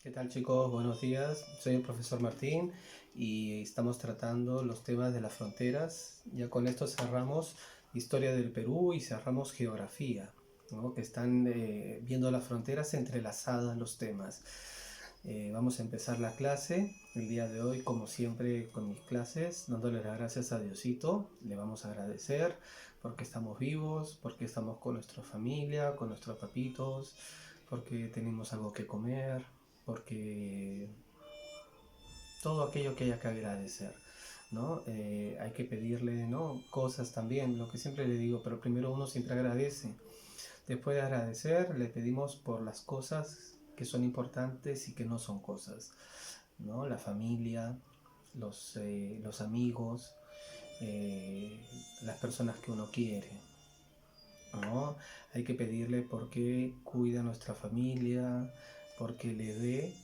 ¿Qué tal chicos? Buenos días. Soy el profesor Martín y estamos tratando los temas de las fronteras. Ya con esto cerramos historia del Perú y cerramos geografía, ¿no? Que están viendo las fronteras entrelazadas los temas. Vamos a empezar la clase el día de hoy, como siempre con mis clases, dándole las gracias a Diosito. Le vamos a agradecer porque estamos vivos, porque estamos con nuestra familia, con nuestros papitos, porque tenemos algo que comer, porque todo aquello que haya que agradecer, ¿no? Hay que pedirle, ¿no? Cosas también, lo que siempre le digo, pero primero uno siempre agradece. Después de agradecer, le pedimos por las cosas que son importantes y que no son cosas, ¿no? La familia, los amigos, las personas que uno quiere, ¿no? Hay que pedirle porque cuida a nuestra familia, porque le dé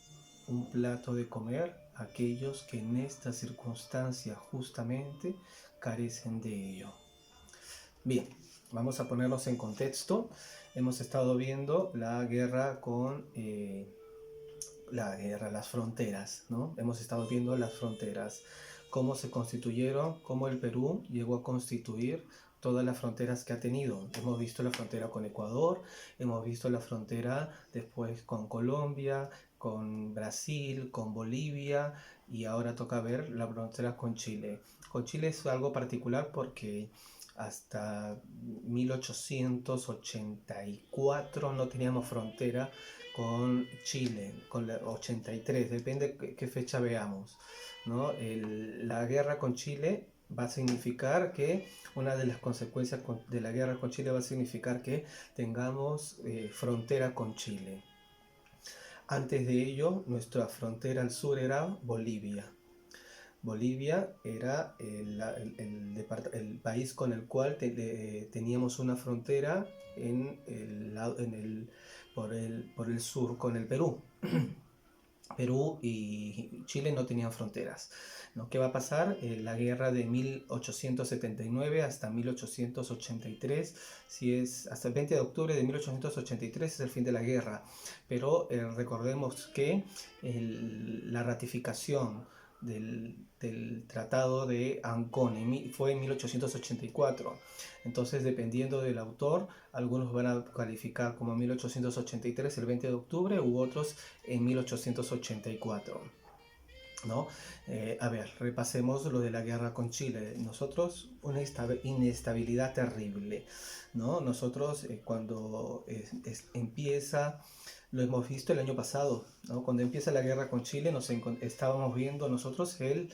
un plato de comer a aquellos que en esta circunstancia justamente carecen de ello. Bien, vamos a ponerlos en contexto. Hemos estado viendo la guerra las fronteras, ¿no? Hemos estado viendo las fronteras, cómo se constituyeron, cómo el Perú llegó a constituir todas las fronteras que ha tenido. Hemos visto la frontera con Ecuador, hemos visto la frontera después con Colombia, con Brasil, con Bolivia y ahora toca ver la frontera con Chile. Con Chile es algo particular porque hasta 1884 no teníamos frontera con Chile, con la 83, depende qué fecha veamos, ¿no? La guerra con Chile va a significar que una de las consecuencias de la guerra con Chile va a significar que tengamos frontera con Chile. Antes de ello, nuestra frontera al sur era Bolivia. Bolivia era el país con el cual teníamos una frontera por el sur con el Perú. Perú y Chile no tenían fronteras, ¿no? ¿Qué va a pasar? La guerra de 1879 hasta 1883, si es hasta el 20 de octubre de 1883 es el fin de la guerra, pero recordemos que la ratificación del Tratado de Ancón fue en 1884. Entonces, dependiendo del autor, algunos van a calificar como 1883 el 20 de octubre u otros en 1884. ¿No? A ver, repasemos lo de la guerra con Chile. Nosotros, una inestabilidad terrible, ¿no? Nosotros, cuando empieza, lo hemos visto el año pasado, ¿no? Cuando empieza la guerra con Chile, estábamos viendo nosotros el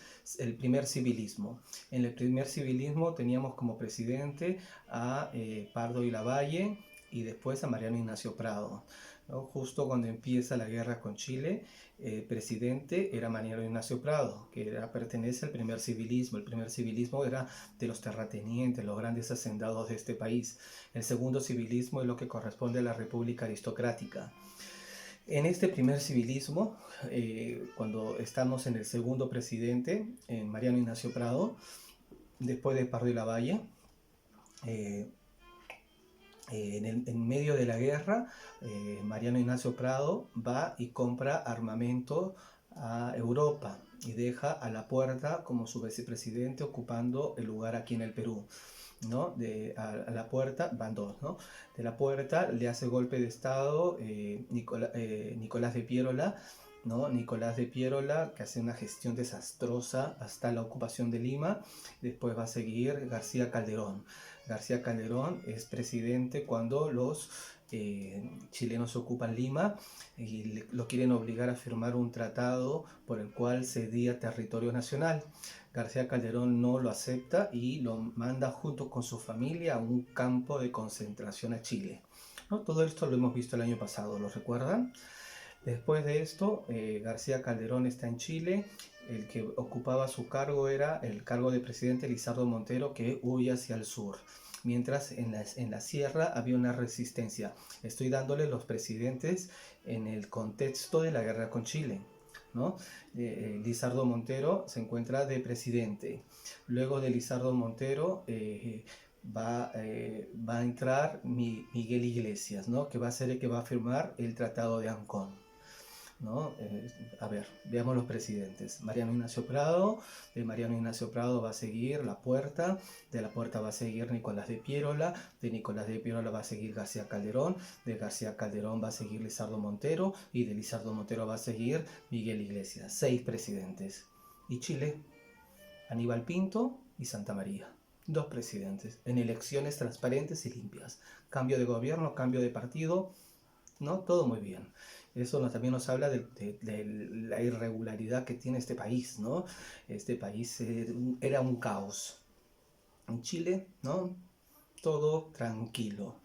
primer civilismo. En el primer civilismo teníamos como presidente a Pardo y Lavalle y después a Mariano Ignacio Prado, ¿no? Justo cuando empieza la guerra con Chile, presidente era Mariano Ignacio Prado, que pertenece al primer civilismo. El primer civilismo era de los terratenientes, los grandes hacendados de este país. El segundo civilismo es lo que corresponde a la república aristocrática. En este primer civilismo, cuando estamos en el segundo presidente, en Mariano Ignacio Prado, después de Pardo y Lavalle, en medio de la guerra, Mariano Ignacio Prado va y compra armamento a Europa y deja a Lapuerta como su vicepresidente ocupando el lugar aquí en el Perú, ¿no? A Lapuerta van dos, ¿no? De Lapuerta le hace golpe de estado Nicolás de Piérola, ¿no? Nicolás de Piérola, que hace una gestión desastrosa hasta la ocupación de Lima. Después va a seguir García Calderón. García Calderón es presidente cuando los chilenos ocupan Lima y lo quieren obligar a firmar un tratado por el cual cedía territorio nacional. García Calderón no lo acepta y lo manda junto con su familia a un campo de concentración a Chile, ¿no? Todo esto lo hemos visto el año pasado, ¿lo recuerdan? Después de esto, García Calderón está en Chile. El que ocupaba su cargo era el cargo de presidente Lizardo Montero, que huye hacia el sur. Mientras en la sierra había una resistencia. Estoy dándole los presidentes en el contexto de la guerra con Chile, ¿no? Lizardo Montero se encuentra de presidente. Luego de Lizardo Montero va a entrar Miguel Iglesias, ¿no? Que va a ser el que va a firmar el Tratado de Ancón. ¿no? A ver, veamos los presidentes. Mariano Ignacio Prado, de Mariano Ignacio Prado va a seguir La Puerta, de La Puerta va a seguir Nicolás de Piérola, de Nicolás de Piérola va a seguir García Calderón, de García Calderón va a seguir Lizardo Montero y de Lizardo Montero va a seguir Miguel Iglesias. 6 presidentes. Y Chile, Aníbal Pinto y Santa María. 2 presidentes, en elecciones transparentes y limpias. Cambio de gobierno, cambio de partido, ¿no? Todo muy bien. Eso también nos habla de la irregularidad que tiene este país, ¿no? Este país era un caos. En Chile, ¿no? Todo tranquilo,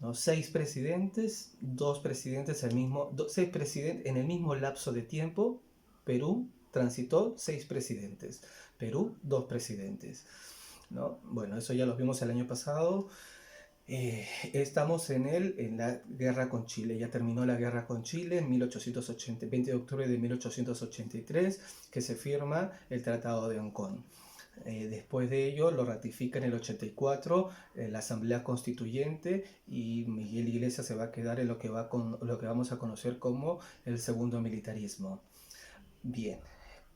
¿no? 6 presidentes, 2 presidentes en el mismo lapso de tiempo. Perú transitó 6 presidentes. Perú, 2 presidentes, ¿no? Bueno, eso ya lo vimos el año pasado. Estamos en la guerra con Chile. Ya terminó la guerra con Chile en 20 de octubre de 1883, que se firma el Tratado de Ancón. Después de ello lo ratifica en el 84 la Asamblea Constituyente, y Miguel Iglesias se va a quedar en lo que vamos a conocer como el segundo militarismo. Bien,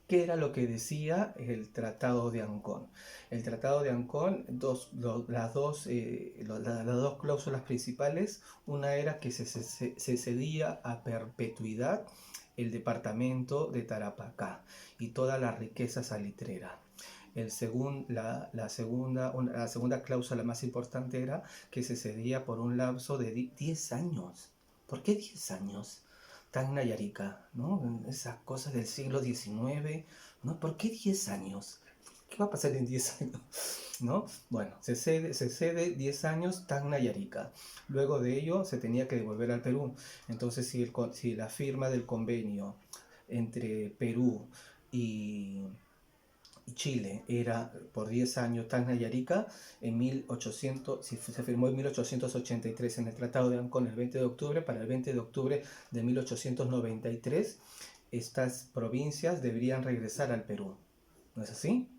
¿qué era lo que decía el Tratado de Ancón? El Tratado de Ancón, las dos cláusulas principales. Una era que se cedía a perpetuidad el departamento de Tarapacá y toda la riqueza salitrera. La segunda cláusula más importante era que se cedía por un lapso de 10 años. ¿Por qué 10 años? Tacna y Arica, ¿no? Esas cosas del siglo XIX, ¿no? ¿Por qué 10 años? ¿Qué va a pasar en 10 años? ¿No? Bueno, se cede 10 años Tacna y Arica. Luego de ello se tenía que devolver al Perú. Entonces, si la firma del convenio entre Perú y Chile era por 10 años Tacna y Arica, se firmó en 1883 en el Tratado de Ancón el 20 de octubre, para el 20 de octubre de 1893 estas provincias deberían regresar al Perú. ¿No es así?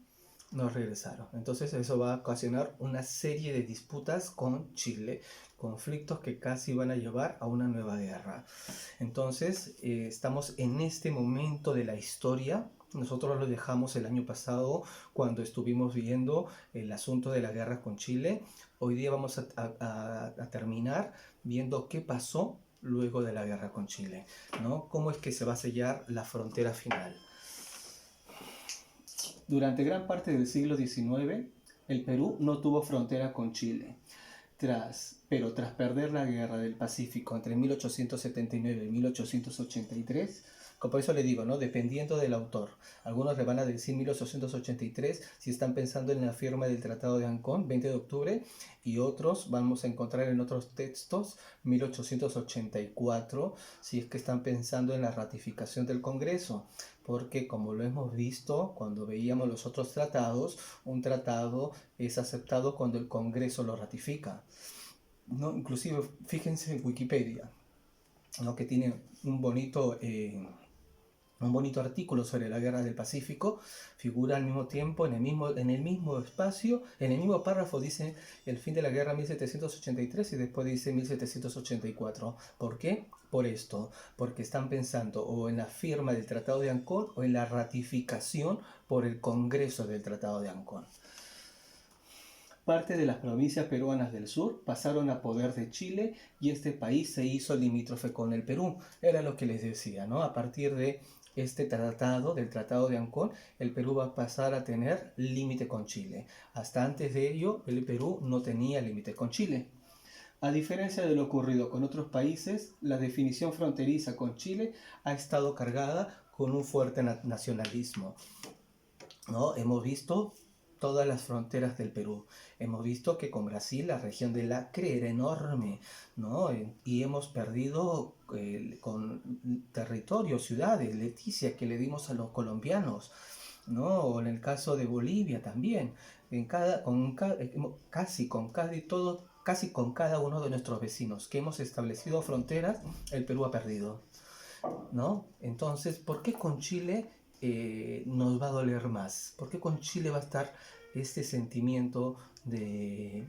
No regresaron. Entonces eso va a ocasionar una serie de disputas con Chile, conflictos que casi van a llevar a una nueva guerra. Entonces estamos en este momento de la historia. Nosotros lo dejamos el año pasado cuando estuvimos viendo el asunto de la guerra con Chile. Hoy día vamos a terminar viendo qué pasó luego de la guerra con Chile, ¿no? Cómo es que se va a sellar la frontera final. Durante gran parte del siglo XIX, el Perú no tuvo frontera con Chile. Pero tras perder la guerra del Pacífico entre 1879 y 1883, por eso le digo, ¿no? Dependiendo del autor. Algunos le van a decir 1883 si están pensando en la firma del Tratado de Ancón, 20 de octubre, y otros vamos a encontrar en otros textos 1884 si es que están pensando en la ratificación del Congreso. Porque como lo hemos visto cuando veíamos los otros tratados, un tratado es aceptado cuando el Congreso lo ratifica, ¿no? Inclusive fíjense en Wikipedia, ¿no? Que tiene un bonito artículo sobre la guerra del Pacífico. Figura al mismo tiempo en el mismo espacio, en el mismo párrafo dice el fin de la guerra 1783 y después dice 1784. ¿Por qué? Por esto, porque están pensando o en la firma del Tratado de Ancón o en la ratificación por el Congreso del Tratado de Ancón. Parte de las provincias peruanas del sur pasaron a poder de Chile y este país se hizo limítrofe con el Perú. Era lo que les decía, ¿no? A partir de este tratado, del Tratado de Ancón, el Perú va a pasar a tener límite con Chile. Hasta antes de ello, el Perú no tenía límite con Chile. A diferencia de lo ocurrido con otros países, la definición fronteriza con Chile ha estado cargada con un fuerte nacionalismo, ¿no? Hemos visto todas las fronteras del Perú. Hemos visto que con Brasil la región del Acre era enorme, ¿no? Y hemos perdido con territorios, ciudades, Leticia, que le dimos a los colombianos, ¿no? O en el caso de Bolivia también. Casi con cada uno de nuestros vecinos que hemos establecido fronteras, el Perú ha perdido, ¿no? Entonces, ¿por qué con Chile nos va a doler más? ¿Por qué con Chile va a estar este sentimiento de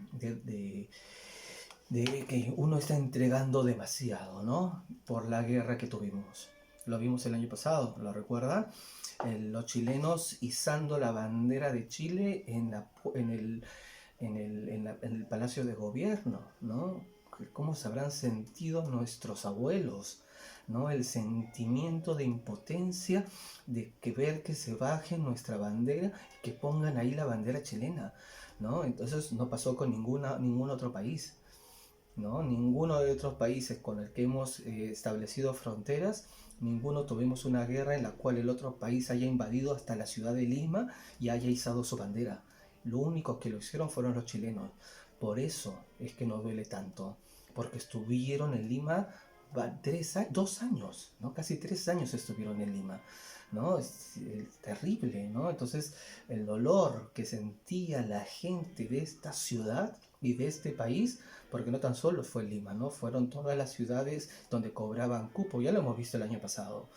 que uno está entregando demasiado, ¿no? Por la guerra que tuvimos. Lo vimos el año pasado, ¿lo recuerda? Los chilenos izando la bandera de Chile en el Palacio de Gobierno, ¿no? ¿Cómo se habrán sentido nuestros abuelos? ¿No? El sentimiento de impotencia de que ver que se baje nuestra bandera, que pongan ahí la bandera chilena, ¿no? Entonces no pasó con ningún otro país, ¿no? Ninguno de otros países con el que hemos establecido fronteras, ninguno tuvimos una guerra en la cual el otro país haya invadido hasta la ciudad de Lima y haya izado su bandera. Lo único que lo hicieron fueron los chilenos. Por eso es que nos duele tanto, porque estuvieron en Lima 2 años, ¿no? Casi 3 años estuvieron en Lima, ¿no? Es terrible, ¿no? Entonces, el dolor que sentía la gente de esta ciudad y de este país, porque no tan solo fue Lima, ¿no? Fueron todas las ciudades donde cobraban cupo, ya lo hemos visto el año pasado,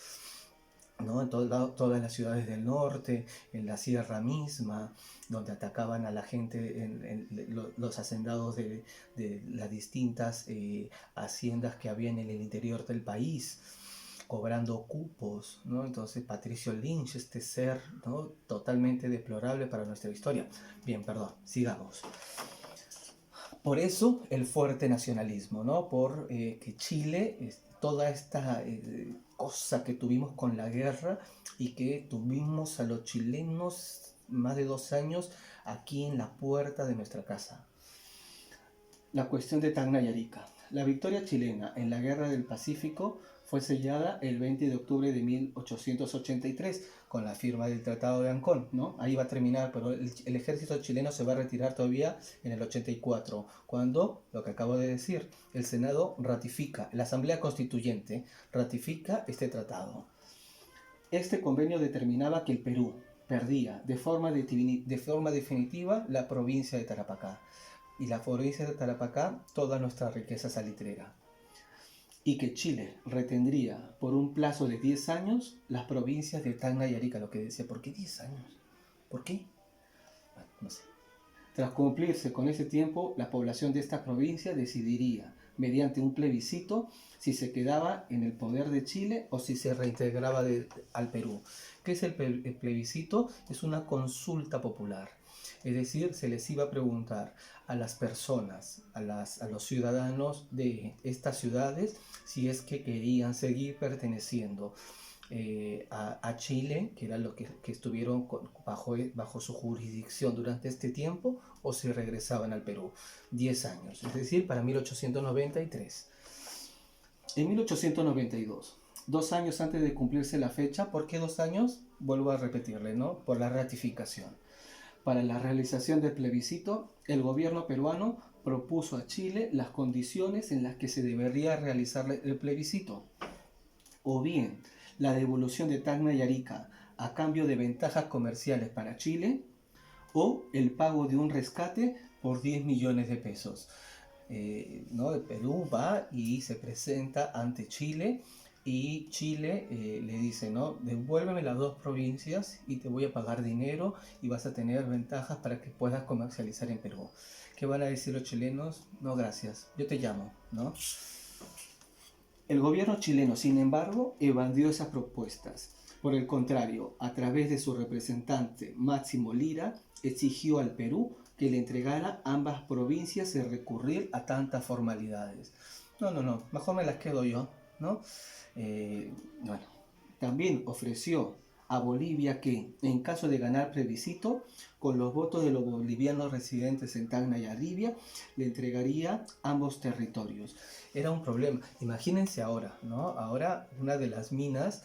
¿no? En todas las ciudades del norte, en la sierra misma, donde atacaban a la gente, los hacendados de las distintas haciendas que había en el interior del país, cobrando cupos, ¿no? Entonces Patricio Lynch, este ser, ¿no? Totalmente deplorable para nuestra historia. Bien, perdón, sigamos. Por eso el fuerte nacionalismo, ¿no? Por que Chile, toda esta cosa que tuvimos con la guerra y que tuvimos a los chilenos más de 2 años aquí en la puerta de nuestra casa. La cuestión de Tacna y Arica. La victoria chilena en la Guerra del Pacífico fue sellada el 20 de octubre de 1883 con la firma del Tratado de Ancón, ¿no? Ahí va a terminar, pero el ejército chileno se va a retirar todavía en el 84, cuando, lo que acabo de decir, el Senado ratifica, la Asamblea Constituyente ratifica este tratado. Este convenio determinaba que el Perú perdía de forma definitiva la provincia de Tarapacá, y la provincia de Tarapacá toda nuestra riqueza salitrera, y que Chile retendría por un plazo de 10 años las provincias de Tacna y Arica. Lo que decía, ¿por qué 10 años? ¿Por qué? Bueno, no sé. Tras cumplirse con ese tiempo, la población de esta provincia decidiría, mediante un plebiscito, si se quedaba en el poder de Chile o si se reintegraba al Perú. ¿Qué es el plebiscito? Es una consulta popular. Es decir, se les iba a preguntar a las personas, a los ciudadanos de estas ciudades, si es que querían seguir perteneciendo a Chile, que era lo que estuvieron bajo su jurisdicción durante este tiempo, o si regresaban al Perú. 10 años, es decir, para 1893. En 1892, 2 años antes de cumplirse la fecha, ¿por qué 2 años? Vuelvo a repetirle, ¿no? Por la ratificación. Para la realización del plebiscito, el gobierno peruano propuso a Chile las condiciones en las que se debería realizar el plebiscito. O bien, la devolución de Tacna y Arica a cambio de ventajas comerciales para Chile, o el pago de un rescate por 10 millones de pesos. ¿No? El Perú va y se presenta ante Chile, y Chile le dice, ¿no? Devuélveme las 2 provincias y te voy a pagar dinero y vas a tener ventajas para que puedas comercializar en Perú. ¿Qué van a decir los chilenos? No, gracias, yo te llamo, ¿no? El gobierno chileno, sin embargo, evadió esas propuestas. Por el contrario, a través de su representante Máximo Lira, exigió al Perú que le entregara ambas provincias sin recurrir a tantas formalidades. No, mejor me las quedo yo, ¿no? Bueno, también ofreció a Bolivia que, en caso de ganar plebiscito, con los votos de los bolivianos residentes en Tacna y Arica, le entregaría ambos territorios. Era un problema. Imagínense ahora, ¿no? Ahora una de las minas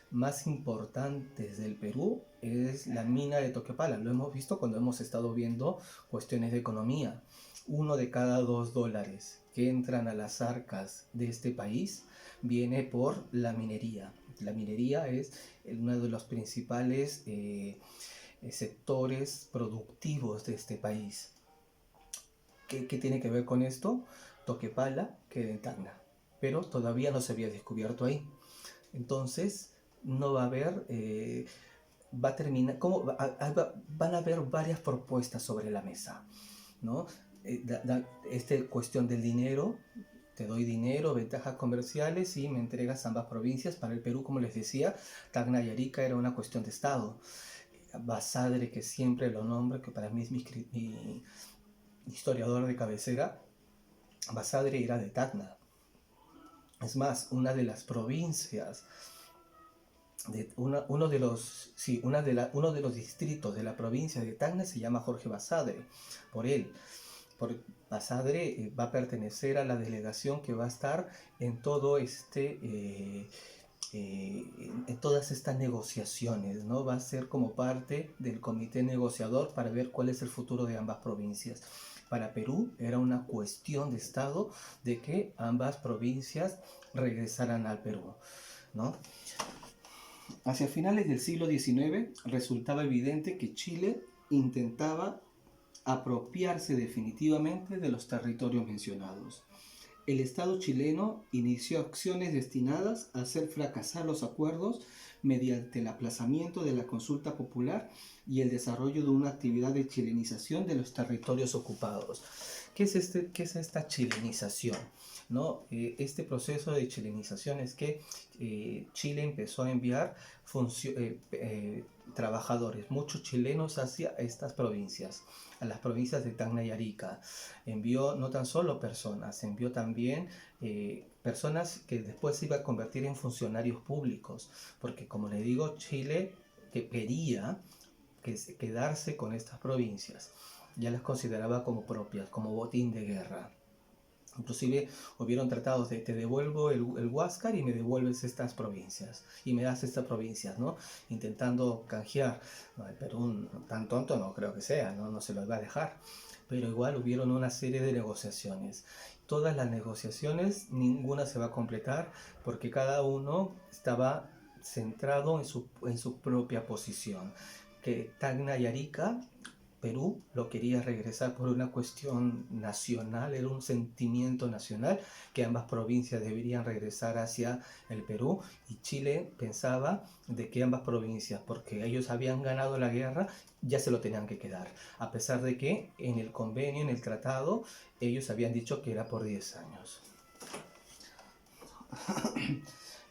más importantes del Perú es la mina de Toquepala. Lo hemos visto cuando hemos estado viendo cuestiones de economía. 1 de cada 2 dólares que entran a las arcas de este país viene por la minería. La minería es uno de los principales sectores productivos de este país. ¿Qué tiene que ver con esto? Toquepala queda en Tacna, pero todavía no se había descubierto ahí. Entonces, no va a haber, va a terminar, van a haber varias propuestas sobre la mesa, ¿no? Esta cuestión del dinero te doy dinero, ventajas comerciales y me entregas ambas provincias. Para el Perú, como les decía, Tacna y Arica era una cuestión de Estado. Basadre, que siempre lo nombro, que para mí es mi historiador de cabecera, Basadre era de Tacna. Es más, una de las provincias, uno de los, sí, uno de los distritos de la provincia de Tacna se llama Jorge Basadre, por él. Basadre va a pertenecer a la delegación que va a estar en todo en todas estas negociaciones, ¿no? Va a ser como parte del comité negociador para ver cuál es el futuro de ambas provincias. Para Perú era una cuestión de Estado de que ambas provincias regresaran al Perú, ¿no? Hacia finales del siglo XIX resultaba evidente que Chile intentaba apropiarse definitivamente de los territorios mencionados. El Estado chileno inició acciones destinadas a hacer fracasar los acuerdos mediante el aplazamiento de la consulta popular y el desarrollo de una actividad de chilenización de los territorios ocupados. ¿Qué es esta chilenización? ¿No? Este proceso de chilenización es que Chile empezó a enviar trabajadores, muchos chilenos hacia estas provincias, a las provincias de Tacna y Arica. Envió no tan solo personas, envió también personas que después se iban a convertir en funcionarios públicos, porque como le digo, Chile que quería quedarse con estas provincias, ya las consideraba como propias, como botín de guerra. Inclusive hubieron tratados de te devuelvo el Huáscar y me devuelves estas provincias y me das estas provincias, ¿no? Intentando canjear. No, el Perú tan tonto no creo que sea, ¿no? No se los va a dejar. Pero igual hubieron una serie de negociaciones. Todas las negociaciones, ninguna se va a completar porque cada uno estaba centrado en su propia posición. Que Tacna y Arica, Perú lo quería regresar por una cuestión nacional, era un sentimiento nacional que ambas provincias deberían regresar hacia el Perú, y Chile pensaba de que ambas provincias, porque ellos habían ganado la guerra, ya se lo tenían que quedar, a pesar de que en el convenio, en el tratado, ellos habían dicho que era por 10 años.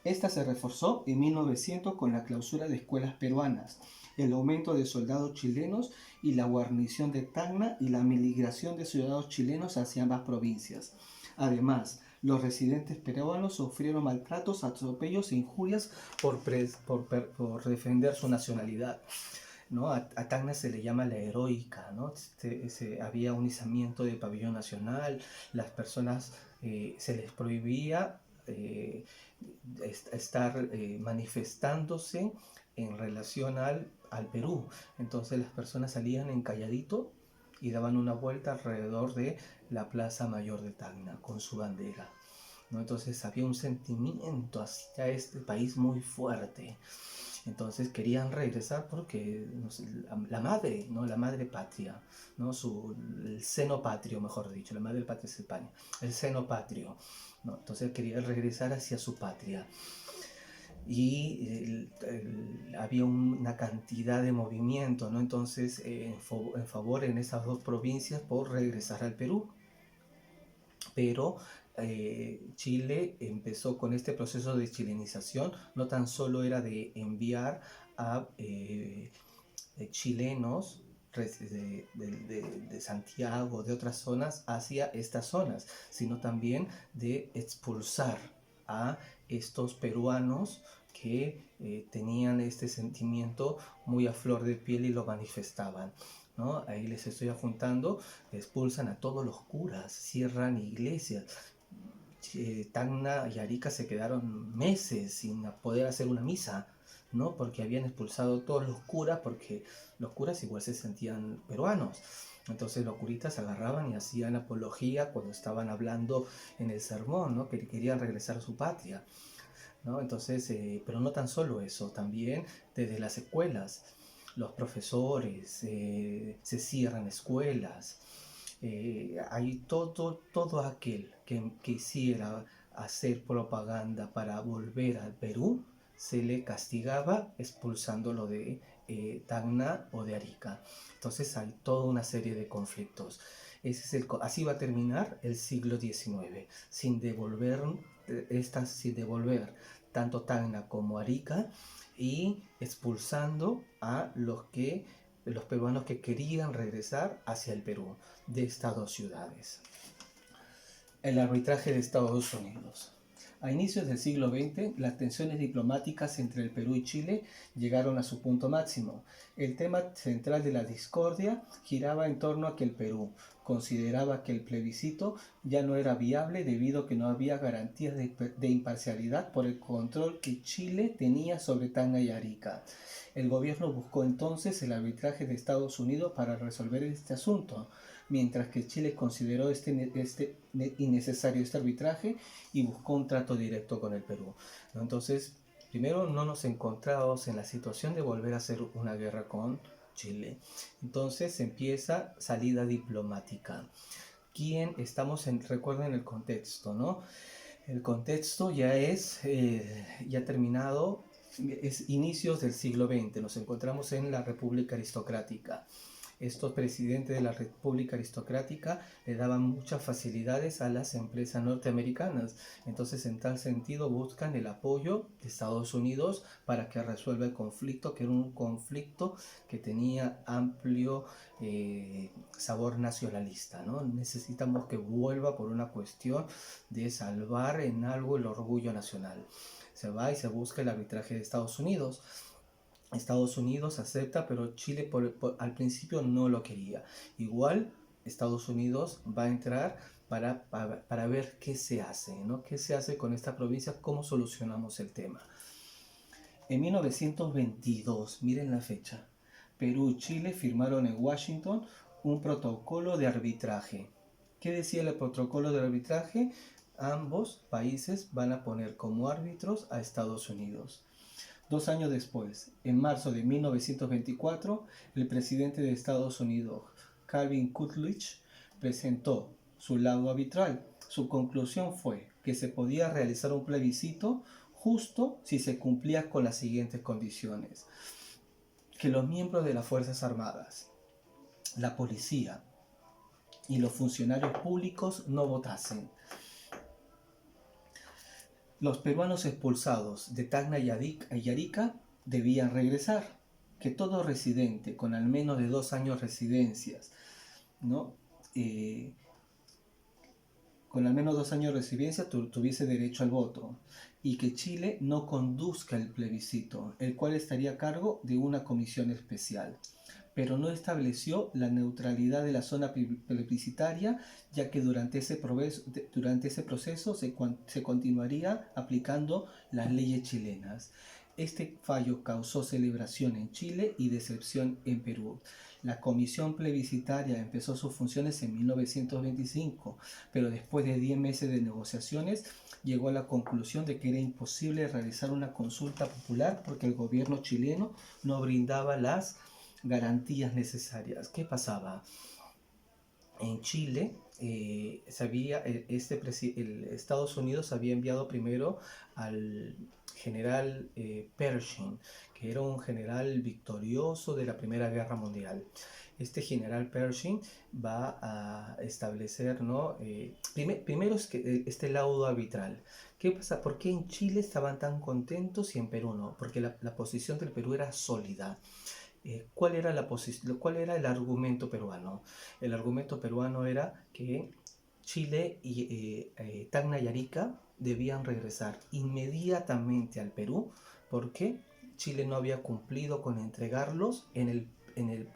Esta se reforzó en 1900 con la clausura de escuelas peruanas, el aumento de soldados chilenos y la guarnición de Tacna y la migración de ciudadanos chilenos hacia ambas provincias. Además, los residentes peruanos sufrieron maltratos, atropellos e injurias por defender su nacionalidad, ¿no? A Tacna se le llama la heroica, ¿no? Había un izamiento de pabellón nacional, las personas se les prohibía estar manifestándose en relación al Perú. Entonces las personas salían en calladito y daban una vuelta alrededor de la Plaza Mayor de Tacna con su bandera, ¿no? Entonces había un sentimiento hacia este país muy fuerte. Entonces querían regresar porque no sé, la madre, ¿no? La madre patria, ¿no? El seno patrio, mejor dicho, la madre patria es España, el seno patrio, ¿no? Entonces querían regresar hacia su patria. Y había una cantidad de movimiento, ¿no? Entonces en favor en esas dos provincias por regresar al Perú. Pero Chile empezó con este proceso de chilenización, no tan solo era de enviar a chilenos de Santiago, de otras zonas, hacia estas zonas, sino también de expulsar a estos peruanos que tenían este sentimiento muy a flor de piel y lo manifestaban, ¿no? Ahí les estoy apuntando, expulsan a todos los curas, cierran iglesias. Tacna y Arica se quedaron meses sin poder hacer una misa, ¿no? Porque habían expulsado a todos los curas, porque los curas igual se sentían peruanos. Entonces los curitas agarraban y hacían apología cuando estaban hablando en el sermón, ¿no? Que querían regresar a su patria, ¿no? Entonces, pero no tan solo eso, también desde las escuelas, los profesores, se cierran escuelas. Hay todo aquel que quisiera hacer propaganda para volver al Perú, se le castigaba expulsándolo de Tacna o de Arica. Entonces hay toda una serie de conflictos. Así va a terminar el siglo XIX, sin devolver tanto Tacna como Arica y expulsando a los peruanos que querían regresar hacia el Perú de estas dos ciudades. El arbitraje de Estados Unidos. A inicios del siglo XX, las tensiones diplomáticas entre el Perú y Chile llegaron a su punto máximo. El tema central de la discordia giraba en torno a que el Perú consideraba que el plebiscito ya no era viable debido a que no había garantías de imparcialidad por el control que Chile tenía sobre Tacna y Arica. El gobierno buscó entonces el arbitraje de Estados Unidos para resolver este asunto, mientras que Chile consideró innecesario este arbitraje y buscó un trato directo con el Perú. Entonces, primero no nos encontrábamos en la situación de volver a hacer una guerra con Chile. Entonces empieza salida diplomática. Recuerden el contexto, ¿no? El contexto ya terminado, es inicios del siglo XX, nos encontramos en la República Aristocrática. Estos presidentes de la República Aristocrática le daban muchas facilidades a las empresas norteamericanas. Entonces, en tal sentido, buscan el apoyo de Estados Unidos para que resuelva el conflicto, que era un conflicto que tenía amplio sabor nacionalista, ¿no? Necesitamos que vuelva por una cuestión de salvar en algo el orgullo nacional. Se va y se busca el arbitraje de Estados Unidos. Estados Unidos acepta, pero Chile al principio no lo quería. Igual Estados Unidos va a entrar para ver qué se hace, ¿no? ¿Qué se hace con esta provincia? ¿Cómo solucionamos el tema? En 1922, miren la fecha, Perú y Chile firmaron en Washington un protocolo de arbitraje. ¿Qué decía el protocolo de arbitraje? Ambos países van a poner como árbitros a Estados Unidos. 2 años después, en marzo de 1924, el presidente de Estados Unidos, Calvin Coolidge, presentó su laudo arbitral. Su conclusión fue que se podía realizar un plebiscito justo si se cumplía con las siguientes condiciones: que los miembros de las Fuerzas Armadas, la policía y los funcionarios públicos no votasen. Los peruanos expulsados de Tacna y Arica debían regresar, que todo residente con al menos de 2 años residencias, ¿no? Con al menos 2 años de residencia tuviese derecho al voto, y que Chile no conduzca el plebiscito, el cual estaría a cargo de una comisión especial, pero no estableció la neutralidad de la zona plebiscitaria, ya que durante ese proceso se continuaría aplicando las leyes chilenas. Este fallo causó celebración en Chile y decepción en Perú. La comisión plebiscitaria empezó sus funciones en 1925, pero después de 10 meses de negociaciones llegó a la conclusión de que era imposible realizar una consulta popular porque el gobierno chileno no brindaba las garantías necesarias. ¿Qué pasaba? En Chile, Estados Unidos había enviado primero al general Pershing, que era un general victorioso de la Primera Guerra Mundial. Este general Pershing va a establecer, ¿no? Primero es que este laudo arbitral. ¿Qué pasa? ¿Por qué en Chile estaban tan contentos y en Perú no? Porque la posición del Perú era sólida. ¿Cuál era el argumento peruano? El argumento peruano era que Chile y Tacna y Arica debían regresar inmediatamente al Perú porque Chile no había cumplido con entregarlos en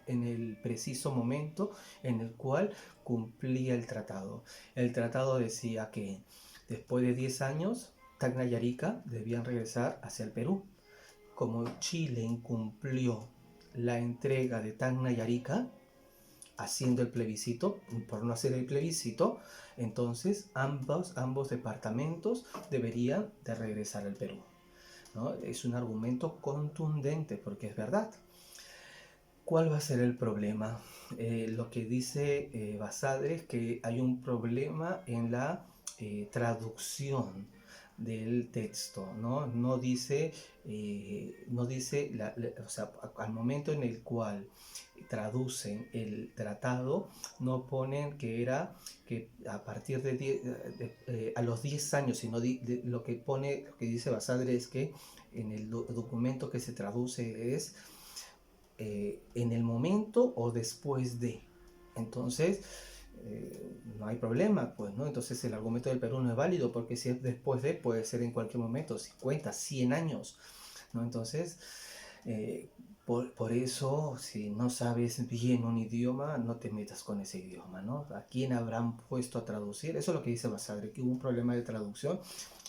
el preciso momento en el cual cumplía el tratado. El tratado decía que después de 10 años, Tacna y Arica debían regresar hacia el Perú. Como Chile incumplió la entrega de Tacna y Arica, haciendo el plebiscito, por no hacer el plebiscito, entonces ambos departamentos deberían de regresar al Perú, ¿no? Es un argumento contundente porque es verdad. ¿Cuál va a ser el problema? Lo que dice Basadre es que hay un problema en la traducción del texto, ¿no? No dice, o sea, al momento en el cual traducen el tratado, no ponen que era que a partir a los 10 años, sino lo que pone, lo que dice Basadre es que en el documento que se traduce es en el momento o después de. Entonces, no hay problema, pues, ¿no? Entonces el argumento del Perú no es válido porque si es después de, puede ser en cualquier momento, 50, 100 años, ¿no? Entonces, eh, por eso, si no sabes bien un idioma, no te metas con ese idioma, ¿no? ¿A quién habrán puesto a traducir? Eso es lo que dice Basadre, que hubo un problema de traducción,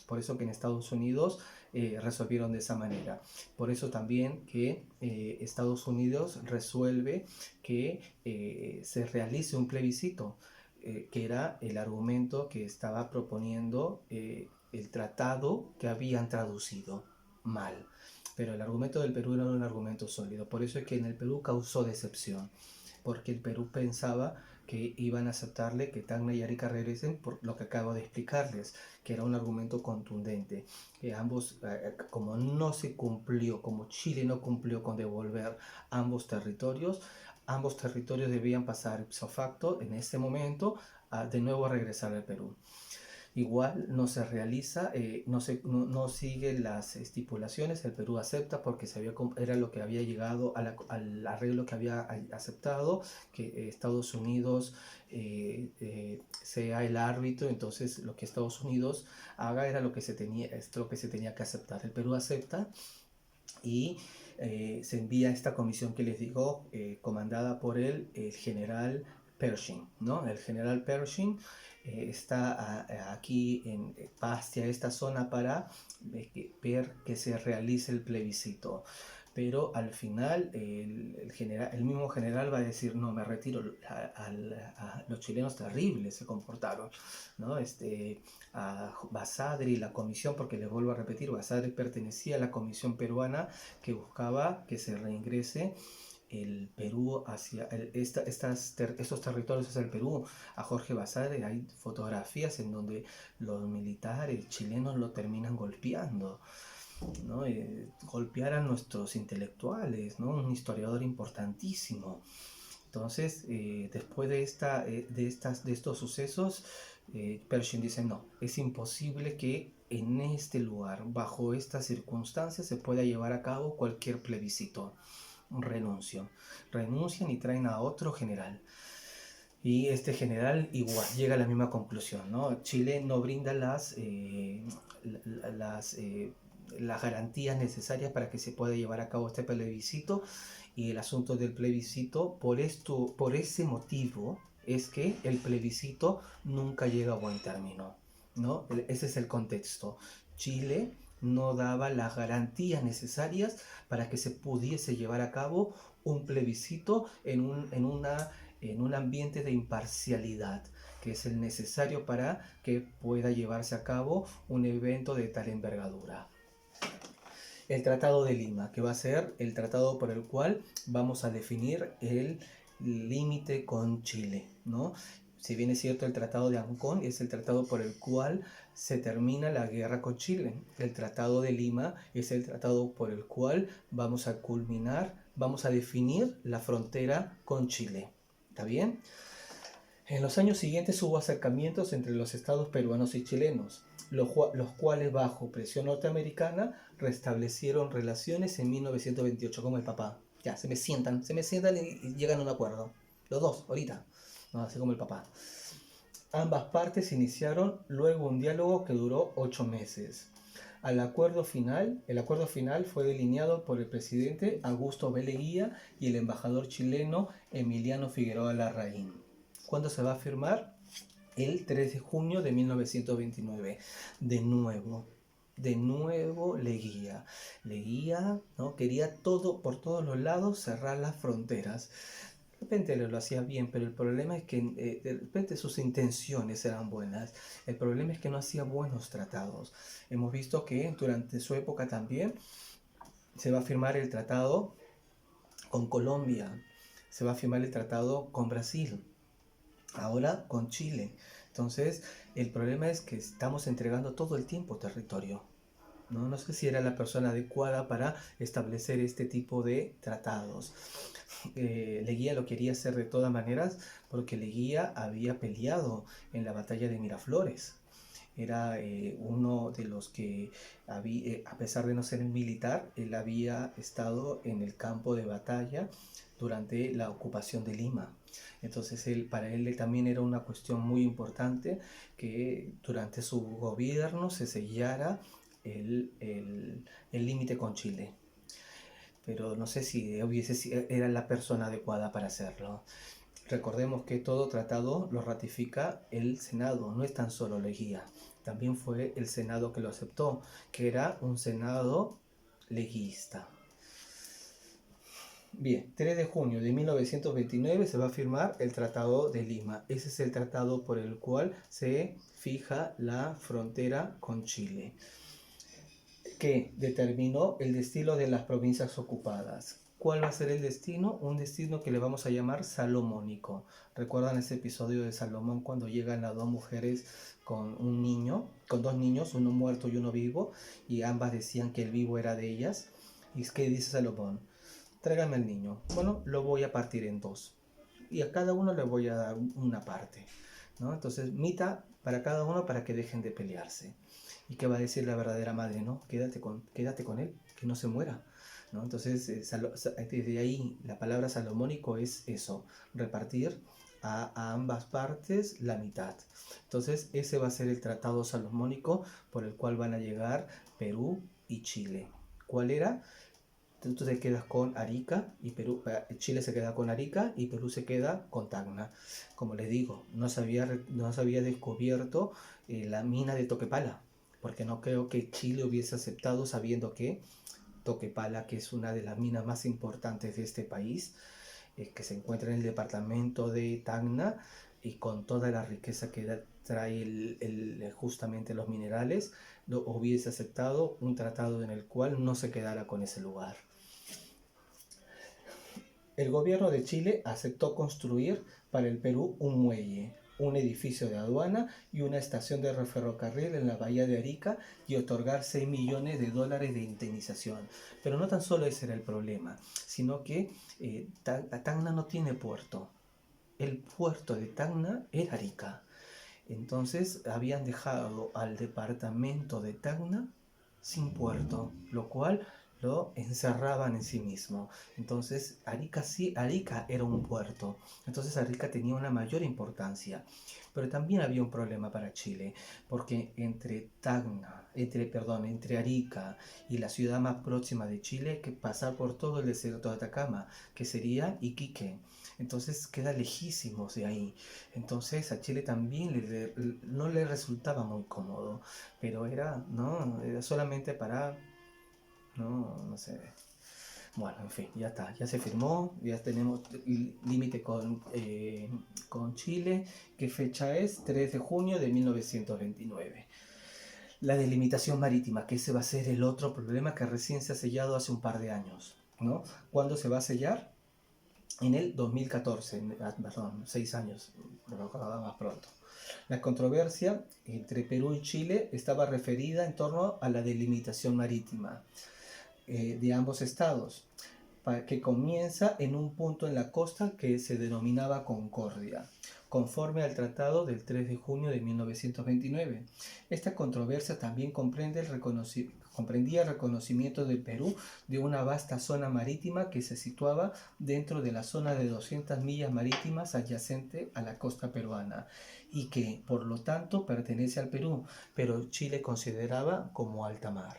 por eso que en Estados Unidos resolvieron de esa manera. Por eso también que Estados Unidos resuelve que se realice un plebiscito, que era el argumento que estaba proponiendo el tratado que habían traducido mal. Pero el argumento del Perú era un argumento sólido. Por eso es que en el Perú causó decepción, porque el Perú pensaba que iban a aceptarle que Tacna y Arica regresen por lo que acabo de explicarles, que era un argumento contundente, que ambos, como no se cumplió, como Chile no cumplió con devolver ambos territorios debían pasar ipso facto en ese momento de nuevo a regresar al Perú. Igual no se realiza, no sigue las estipulaciones, el Perú acepta porque era lo que había llegado al arreglo que había aceptado, que Estados Unidos sea el árbitro, entonces lo que Estados Unidos haga era es lo que se tenía que aceptar. El Perú acepta y se envía esta comisión que les digo, comandada por el general Pershing, ¿no? El general Pershing está aquí hacia esta zona para ver que se realice el plebiscito. Pero al final el mismo general va a decir, no, me retiro. Los chilenos terribles se comportaron, ¿no? A Basadre y la comisión, porque les vuelvo a repetir, Basadre pertenecía a la comisión peruana que buscaba que se reingrese el Perú hacia estos territorios hacia el Perú. A Jorge Basadre hay fotografías en donde los militares chilenos lo terminan golpeando, ¿no? Golpear a nuestros intelectuales, ¿no? Un historiador importantísimo. Entonces, después de estos sucesos, Pershing dice, no, es imposible que en este lugar, bajo estas circunstancias, se pueda llevar a cabo cualquier plebiscito. Renuncian y traen a otro general. Y este general igual llega a la misma conclusión, ¿no? Chile no brinda las garantías necesarias para que se pueda llevar a cabo este plebiscito, y el asunto del plebiscito, por ese motivo, es que el plebiscito nunca llega a buen término, ¿no? Ese es el contexto. Chile no daba las garantías necesarias para que se pudiese llevar a cabo un plebiscito en un ambiente de imparcialidad, que es el necesario para que pueda llevarse a cabo un evento de tal envergadura. El Tratado de Lima, que va a ser el tratado por el cual vamos a definir el límite con Chile, ¿no? Si bien es cierto, el Tratado de Ancón es el tratado por el cual se termina la guerra con Chile. El Tratado de Lima es el tratado por el cual vamos a definir la frontera con Chile. ¿Está bien? En los años siguientes hubo acercamientos entre los estados peruanos y chilenos, los cuales bajo presión norteamericana restablecieron relaciones en 1928, como el papá. Ya, se me sientan y llegan a un acuerdo. Los dos, ahorita. No, así como el papá. Ambas partes iniciaron luego un diálogo que duró 8 meses. El acuerdo final fue delineado por el presidente Augusto B. Leguía y el embajador chileno Emiliano Figueroa Larraín. ¿Cuándo se va a firmar? El 3 de junio de 1929. De nuevo Leguía, ¿no? Quería por todos los lados cerrar las fronteras. De repente lo hacía bien, pero el problema es que de repente sus intenciones eran buenas. El problema es que no hacía buenos tratados. Hemos visto que durante su época también se va a firmar el tratado con Colombia, se va a firmar el tratado con Brasil, ahora con Chile. Entonces, el problema es que estamos entregando todo el tiempo territorio. No sé si era la persona adecuada para establecer este tipo de tratados. Leguía lo quería hacer de todas maneras porque Leguía había peleado en la batalla de Miraflores. Era uno de los que, a pesar de no ser militar, él había estado en el campo de batalla durante la ocupación de Lima. Entonces para él también era una cuestión muy importante que durante su gobierno se sellara el límite con Chile. Pero no sé si era la persona adecuada para hacerlo. Recordemos que todo tratado lo ratifica el Senado, no es tan solo Leguía. También fue el Senado que lo aceptó, que era un Senado leguista. Bien, 3 de junio de 1929 se va a firmar el Tratado de Lima. Ese es el tratado por el cual se fija la frontera con Chile, que determinó el destino de las provincias ocupadas. ¿Cuál va a ser el destino? Un destino que le vamos a llamar salomónico. ¿Recuerdan ese episodio de Salomón cuando llegan las dos mujeres con un niño, con dos niños, uno muerto y uno vivo, y ambas decían que el vivo era de ellas? ¿Y qué dice Salomón? Tráigame al niño. Bueno, lo voy a partir en dos. Y a cada uno le voy a dar una parte, ¿no? Entonces, mitad para cada uno para que dejen de pelearse. ¿Y qué va a decir la verdadera madre? No, quédate con él, que no se muera, ¿no? Entonces, desde ahí la palabra salomónico es eso, repartir a ambas partes la mitad. Entonces, ese va a ser el tratado salomónico por el cual van a llegar Perú y Chile. ¿Cuál era? Tú te quedas con Arica y Perú, Chile se queda con Arica y Perú se queda con Tacna. Como les digo, no se había descubierto la mina de Toquepala, porque no creo que Chile hubiese aceptado sabiendo que Toquepala, que es una de las minas más importantes de este país, que se encuentra en el departamento de Tacna y con toda la riqueza que trae justamente los minerales, lo hubiese aceptado un tratado en el cual no se quedara con ese lugar. El gobierno de Chile aceptó construir para el Perú un muelle, un edificio de aduana y una estación de ferrocarril en la bahía de Arica y otorgar $6 millones de indemnización. Pero no tan solo ese era el problema, sino que Tacna no tiene puerto. El puerto de Tacna era Arica. Entonces habían dejado al departamento de Tacna sin puerto, lo cual lo encerraban en sí mismo. Entonces Arica era un puerto, entonces Arica tenía una mayor importancia. Pero también había un problema para Chile, porque entre Arica y la ciudad más próxima de Chile hay que pasar por todo el desierto de Atacama, que sería Iquique. Entonces queda lejísimos de ahí. Entonces a Chile también no le resultaba muy cómodo, pero era solamente para, no sé. Bueno, en fin, ya está, ya se firmó, ya tenemos límite con Chile. ¿Qué fecha es? 3 de junio de 1929. La delimitación marítima, que ese va a ser el otro problema que recién se ha sellado hace un par de años, ¿no? ¿Cuándo se va a sellar? En el 2014, perdón, 6 años, lo recordaba más pronto. La controversia entre Perú y Chile estaba referida en torno a la delimitación marítima de ambos estados, que comienza en un punto en la costa que se denominaba Concordia, conforme al Tratado del 3 de junio de 1929. Esta controversia también comprendía el reconocimiento del Perú de una vasta zona marítima que se situaba dentro de la zona de 200 millas marítimas adyacente a la costa peruana y que, por lo tanto, pertenece al Perú, pero Chile consideraba como alta mar.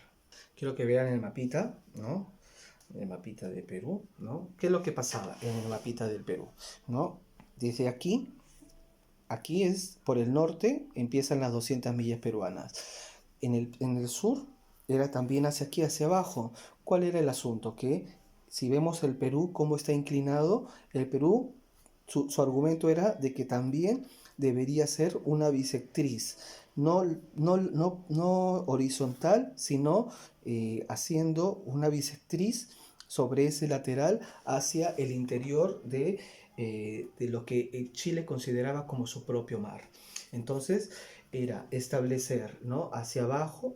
Quiero que vean el mapita, ¿no? El mapita de Perú, ¿no? ¿Qué es lo que pasaba en el mapita del Perú, ¿no? Desde aquí es por el norte, empiezan las 200 millas peruanas. En el sur era también hacia aquí, hacia abajo. ¿Cuál era el asunto? Que si vemos el Perú, cómo está inclinado, el Perú, su argumento era de que también debería ser una bisectriz, no horizontal, sino haciendo una bisectriz sobre ese lateral hacia el interior de lo que Chile consideraba como su propio mar. Entonces era establecer, ¿no? Hacia abajo,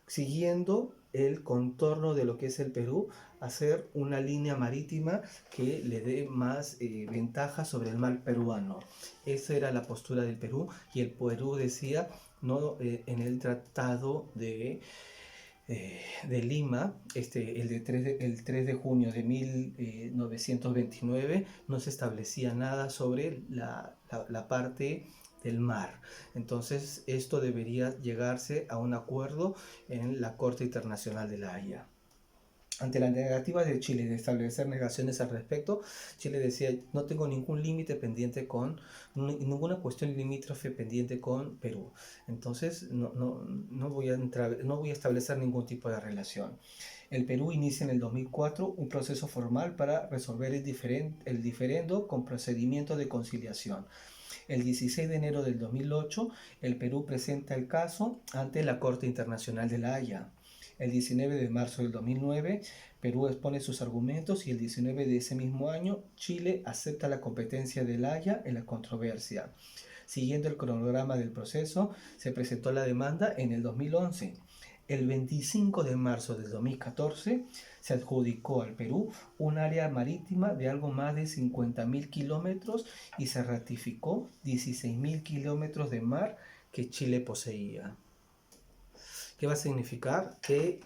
siguiendo el contorno de lo que es el Perú, hacer una línea marítima que le dé más ventaja sobre el mar peruano. Esa era la postura del Perú, y el Perú decía, no, en el tratado de Lima, el 3 de junio de 1929, no se establecía nada sobre la parte del mar. Entonces esto debería llegarse a un acuerdo en la Corte Internacional de la Haya. Ante la negativa de Chile de establecer negaciones al respecto, Chile decía, no tengo ningún límite pendiente ninguna cuestión limítrofe pendiente con Perú. Entonces no voy a establecer ningún tipo de relación. El Perú inicia en el 2004 un proceso formal para resolver el diferendo con procedimiento de conciliación. El 16 de enero del 2008, el Perú presenta el caso ante la Corte Internacional de la Haya. El 19 de marzo del 2009, Perú expone sus argumentos, y el 19 de ese mismo año, Chile acepta la competencia de la Haya en la controversia. Siguiendo el cronograma del proceso, se presentó la demanda en el 2011. El 25 de marzo del 2014 se adjudicó al Perú un área marítima de algo más de 50.000 kilómetros y se ratificó 16.000 kilómetros de mar que Chile poseía. ¿Qué va a significar? Que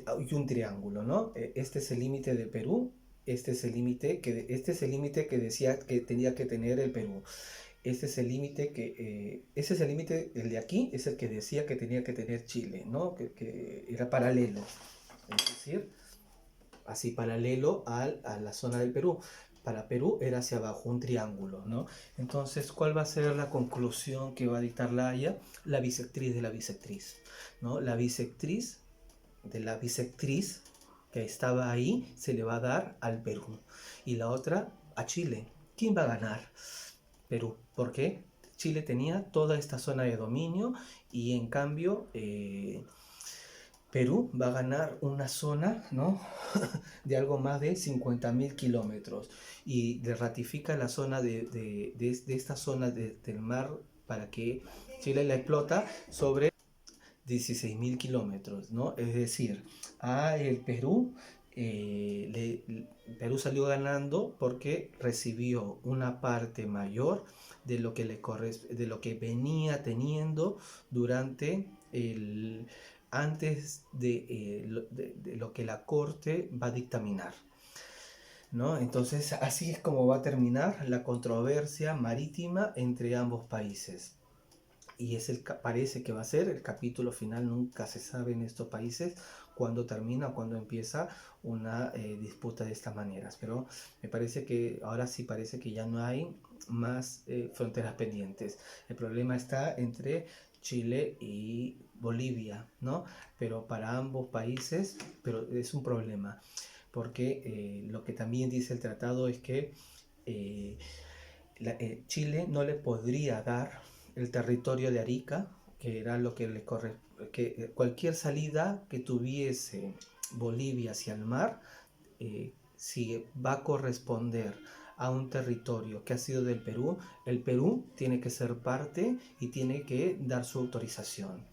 hay un triángulo, ¿no? Este es el límite de Perú, este es el límite que decía que tenía que tener el Perú. Ese es el límite, el de aquí es el que decía que tenía que tener Chile, ¿no? Que era paralelo, es decir, así paralelo a la zona del Perú. Para Perú era hacia abajo, un triángulo, ¿no? Entonces, ¿cuál va a ser la conclusión que va a dictar la Haya? La bisectriz de la bisectriz, ¿no? La bisectriz de la bisectriz que estaba ahí se le va a dar al Perú, y la otra a Chile. ¿Quién va a ganar? Perú. ¿Por qué? Chile tenía toda esta zona de dominio, y en cambio Perú va a ganar una zona, ¿no? de algo más de 50.000 kilómetros, y le ratifica la zona de esta zona del mar para que Chile la explota sobre 16.000 kilómetros, ¿no? Es decir, el Perú, Perú salió ganando porque recibió una parte mayor de lo que de lo que venía teniendo durante antes de lo que la Corte va a dictaminar, ¿no? Entonces, así es como va a terminar la controversia marítima entre ambos países. Y parece que va a ser el capítulo final. Nunca se sabe en estos países cuándo termina o cuándo empieza una disputa de estas maneras. Pero me parece que ahora sí parece que ya no hay más fronteras pendientes. El problema está entre Chile y Bolivia, ¿no? Pero para ambos países, pero es un problema, porque lo que también dice el tratado es que eh, Chile no le podría dar el territorio de Arica, que era lo que le que cualquier salida que tuviese Bolivia hacia el mar, si va a corresponder a un territorio que ha sido del Perú, el Perú tiene que ser parte y tiene que dar su autorización.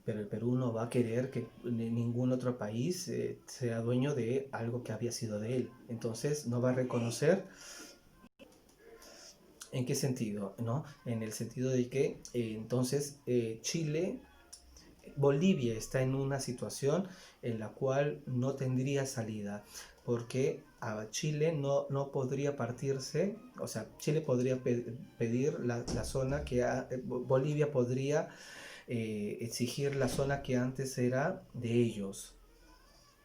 Pero el Perú no va a querer que ningún otro país sea dueño de algo que había sido de él. Entonces no va a reconocer. ¿En qué sentido? ¿No? En el sentido de que entonces Bolivia está en una situación en la cual no tendría salida, porque a Chile no podría partirse, o sea, Chile podría pedir la zona Bolivia podría exigir la zona que antes era de ellos,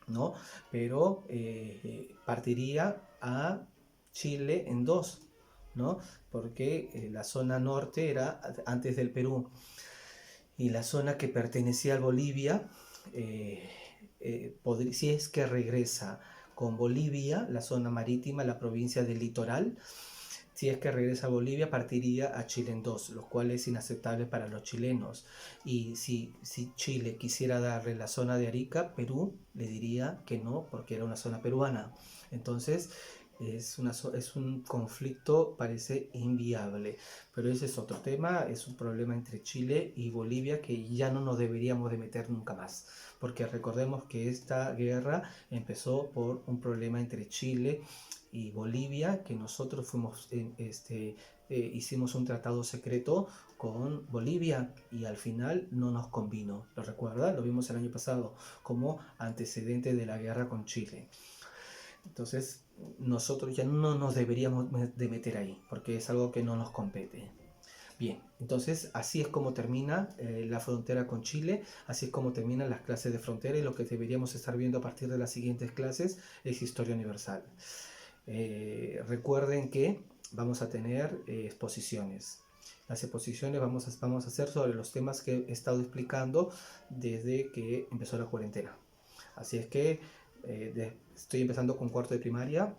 ¿no? Pero partiría a Chile en dos, ¿no? Porque la zona norte era antes del Perú, y la zona que pertenecía a Bolivia, si es que regresa con Bolivia, la zona marítima, la provincia del Litoral, si es que regresa a Bolivia, partiría a Chile en dos, lo cual es inaceptable para los chilenos. Y si Chile quisiera darle la zona de Arica, Perú le diría que no, porque era una zona peruana. Entonces, Es un conflicto, parece inviable, pero ese es otro tema, es un problema entre Chile y Bolivia que ya no nos deberíamos de meter nunca más, porque recordemos que esta guerra empezó por un problema entre Chile y Bolivia, que nosotros hicimos un tratado secreto con Bolivia y al final no nos convino. ¿Lo recuerda? Lo vimos el año pasado como antecedente de la guerra con Chile. Entonces, nosotros ya no nos deberíamos de meter ahí, porque es algo que no nos compete. Bien, entonces así es como termina la frontera con Chile, así es como terminan las clases de frontera y lo que deberíamos estar viendo a partir de las siguientes clases es historia universal. Recuerden que vamos a tener exposiciones. Las exposiciones vamos a hacer sobre los temas que he estado explicando desde que empezó la cuarentena. Así es que estoy empezando con cuarto de primaria.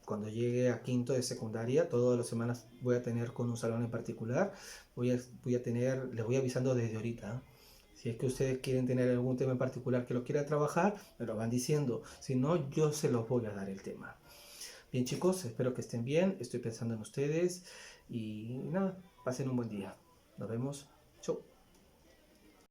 Cuando llegue a quinto de secundaria, todas las semanas voy a tener con un salón en particular. Les voy avisando desde ahorita. Si es que ustedes quieren tener algún tema en particular que lo quieran trabajar, me lo van diciendo. Si no, yo se los voy a dar el tema. Bien chicos, espero que estén bien. Estoy pensando en ustedes. Y nada, pasen un buen día. Nos vemos. Chau.